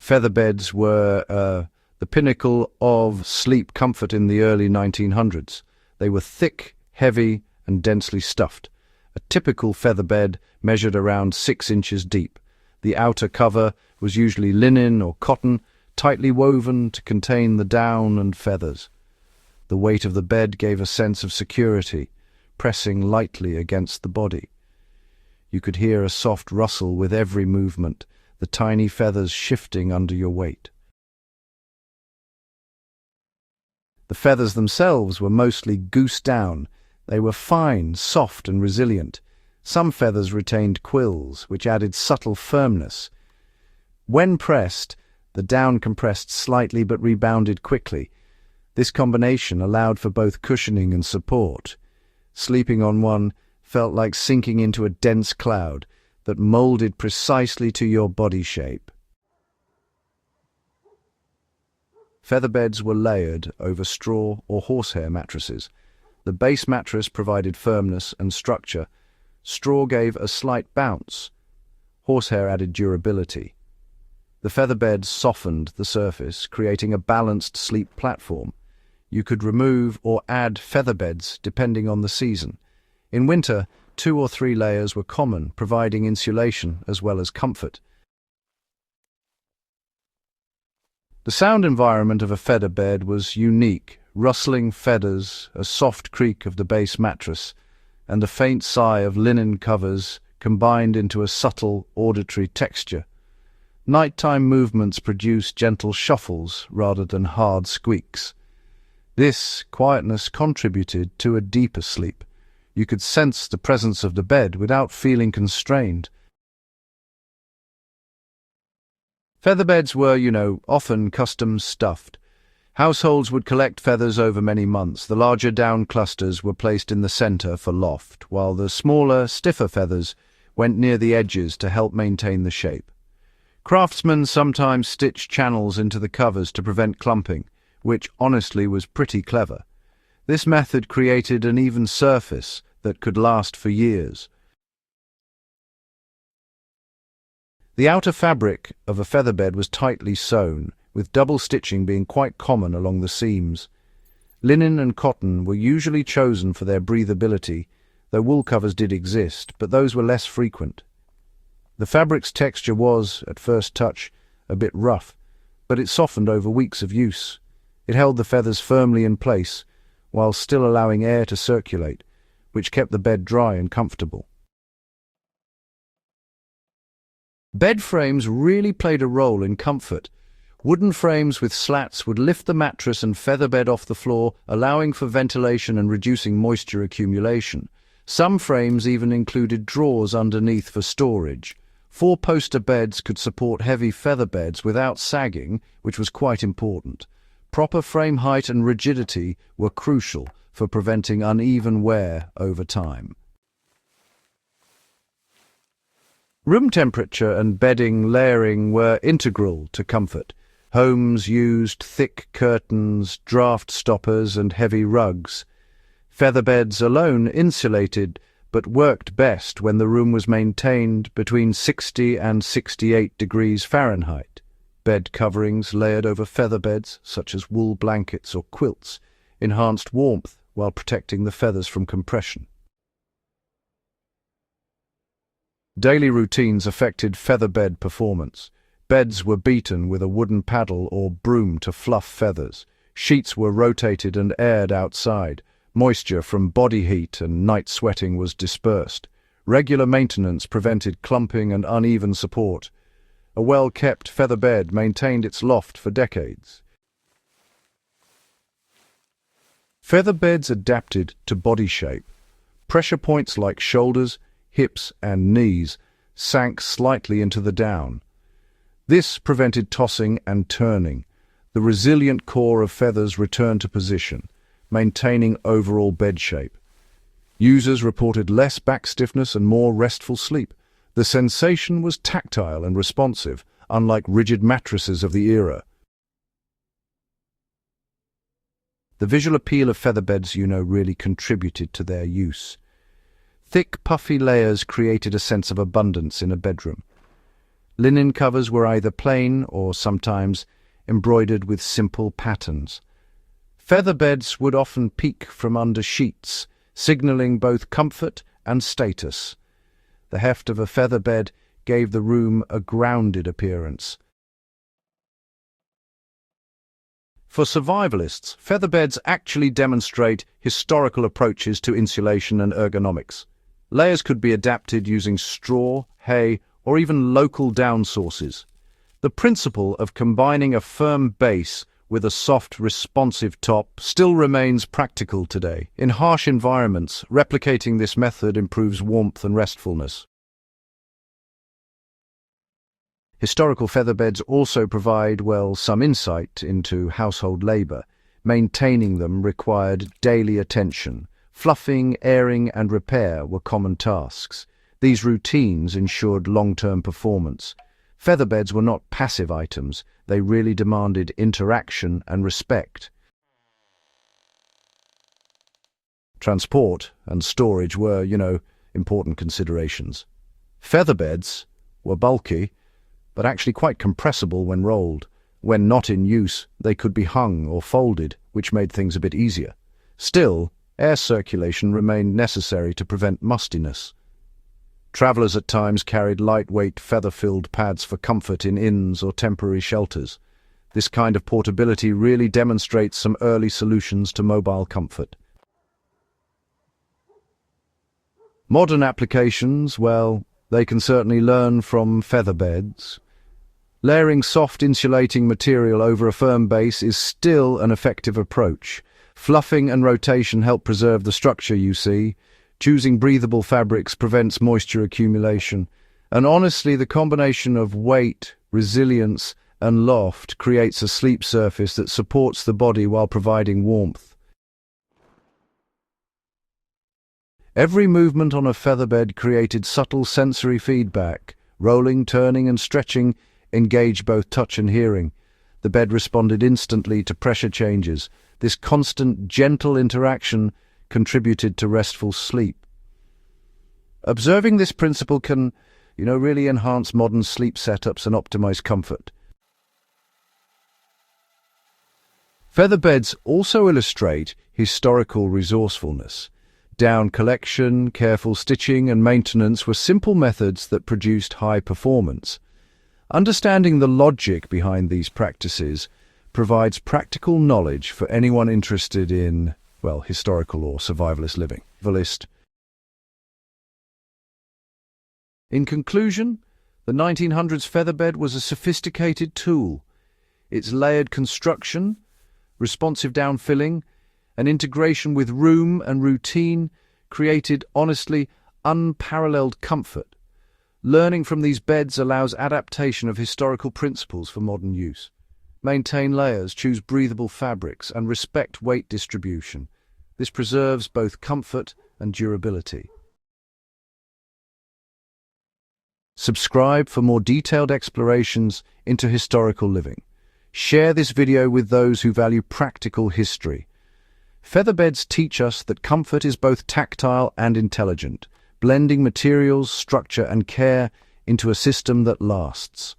Featherbeds were the pinnacle of sleep comfort in the early 1900s. They were thick, heavy, and densely stuffed. A typical featherbed measured around 6 inches deep. The outer cover was usually linen or cotton, tightly woven to contain the down and feathers. The weight of the bed gave a sense of security, pressing lightly against the body. You could hear a soft rustle with every movement, the tiny feathers shifting under your weight. The feathers themselves were mostly goose down. They were fine, soft, and resilient. Some feathers retained quills, which added subtle firmness. When pressed, the down compressed slightly but rebounded quickly. This combination allowed for both cushioning and support. Sleeping on one felt like sinking into a dense cloud that molded precisely to your body shape. Featherbeds were layered over straw or horsehair mattresses. The base mattress provided firmness and structure. Straw gave a slight bounce. Horsehair added durability. The featherbeds softened the surface, creating a balanced sleep platform. You could remove or add featherbeds depending on the season. In winter, 2 or 3 layers were common, providing insulation as well as comfort. The sound environment of a featherbed was unique. Rustling feathers, a soft creak of the base mattress, and a faint sigh of linen covers combined into a subtle auditory texture. Nighttime movements produced gentle shuffles rather than hard squeaks. This quietness contributed to a deeper sleep. You could sense the presence of the bed without feeling constrained. Featherbeds were, often custom stuffed. Households would collect feathers over many months. The larger down clusters were placed in the center for loft, while the smaller, stiffer feathers went near the edges to help maintain the shape. Craftsmen sometimes stitched channels into the covers to prevent clumping, which honestly was pretty clever. This method created an even surface that could last for years. The outer fabric of a featherbed was tightly sewn, with double stitching being quite common along the seams. Linen and cotton were usually chosen for their breathability, though wool covers did exist, but those were less frequent. The fabric's texture was, at first touch, a bit rough, but it softened over weeks of use. It held the feathers firmly in place, while still allowing air to circulate, which kept the bed dry and comfortable. Bed frames really played a role in comfort. Wooden frames with slats would lift the mattress and featherbed off the floor, allowing for ventilation and reducing moisture accumulation. Some frames even included drawers underneath for storage. 4-poster beds could support heavy featherbeds without sagging, which was quite important. Proper frame height and rigidity were crucial for preventing uneven wear over time. Room temperature and bedding layering were integral to comfort. Homes used thick curtains, draft stoppers, and heavy rugs. Featherbeds alone insulated, but worked best when the room was maintained between 60 and 68 degrees Fahrenheit. Bed coverings layered over featherbeds, such as wool blankets or quilts, enhanced warmth while protecting the feathers from compression. Daily routines affected featherbed performance. Beds were beaten with a wooden paddle or broom to fluff feathers. Sheets were rotated and aired outside. Moisture from body heat and night sweating was dispersed. Regular maintenance prevented clumping and uneven support. A well-kept featherbed maintained its loft for decades. Featherbeds adapted to body shape. Pressure points like shoulders, hips, and knees sank slightly into the down. This prevented tossing and turning. The resilient core of feathers returned to position, maintaining overall bed shape. Users reported less back stiffness and more restful sleep. The sensation was tactile and responsive, unlike rigid mattresses of the era. The visual appeal of featherbeds, really contributed to their use. Thick, puffy layers created a sense of abundance in a bedroom. Linen covers were either plain or sometimes embroidered with simple patterns. Feather beds would often peek from under sheets, signaling both comfort and status. The heft of a feather bed gave the room a grounded appearance. For survivalists, featherbeds actually demonstrate historical approaches to insulation and ergonomics. Layers could be adapted using straw, hay, or even local down sources. The principle of combining a firm base with a soft, responsive top still remains practical today. In harsh environments, replicating this method improves warmth and restfulness. Historical featherbeds also provide, some insight into household labor. Maintaining them required daily attention. Fluffing, airing, and repair were common tasks. These routines ensured long-term performance. Featherbeds were not passive items. They really demanded interaction and respect. Transport and storage were, important considerations. Featherbeds were bulky, but actually quite compressible when rolled. When not in use, they could be hung or folded, which made things a bit easier. Still, air circulation remained necessary to prevent mustiness. Travelers at times carried lightweight, feather-filled pads for comfort in inns or temporary shelters. This kind of portability really demonstrates some early solutions to mobile comfort. Modern applications, they can certainly learn from featherbeds. Layering soft insulating material over a firm base is still an effective approach. Fluffing and rotation help preserve the structure you see. Choosing breathable fabrics prevents moisture accumulation. And honestly, the combination of weight, resilience, and loft creates a sleep surface that supports the body while providing warmth. Every movement on a featherbed created subtle sensory feedback. Rolling, turning, and stretching engaged both touch and hearing. The bed responded instantly to pressure changes. This constant, gentle interaction contributed to restful sleep. Observing this principle can, really enhance modern sleep setups and optimize comfort. Featherbeds also illustrate historical resourcefulness. Down collection, careful stitching, and maintenance were simple methods that produced high performance. Understanding the logic behind these practices provides practical knowledge for anyone interested in, historical or survivalist living. In conclusion, the 1900s featherbed was a sophisticated tool. Its layered construction, responsive downfilling, and integration with room and routine created, honestly, unparalleled comfort. Learning from these beds allows adaptation of historical principles for modern use. Maintain layers, choose breathable fabrics, and respect weight distribution. This preserves both comfort and durability. Subscribe for more detailed explorations into historical living. Share this video with those who value practical history. Featherbeds teach us that comfort is both tactile and intelligent, blending materials, structure, and care into a system that lasts.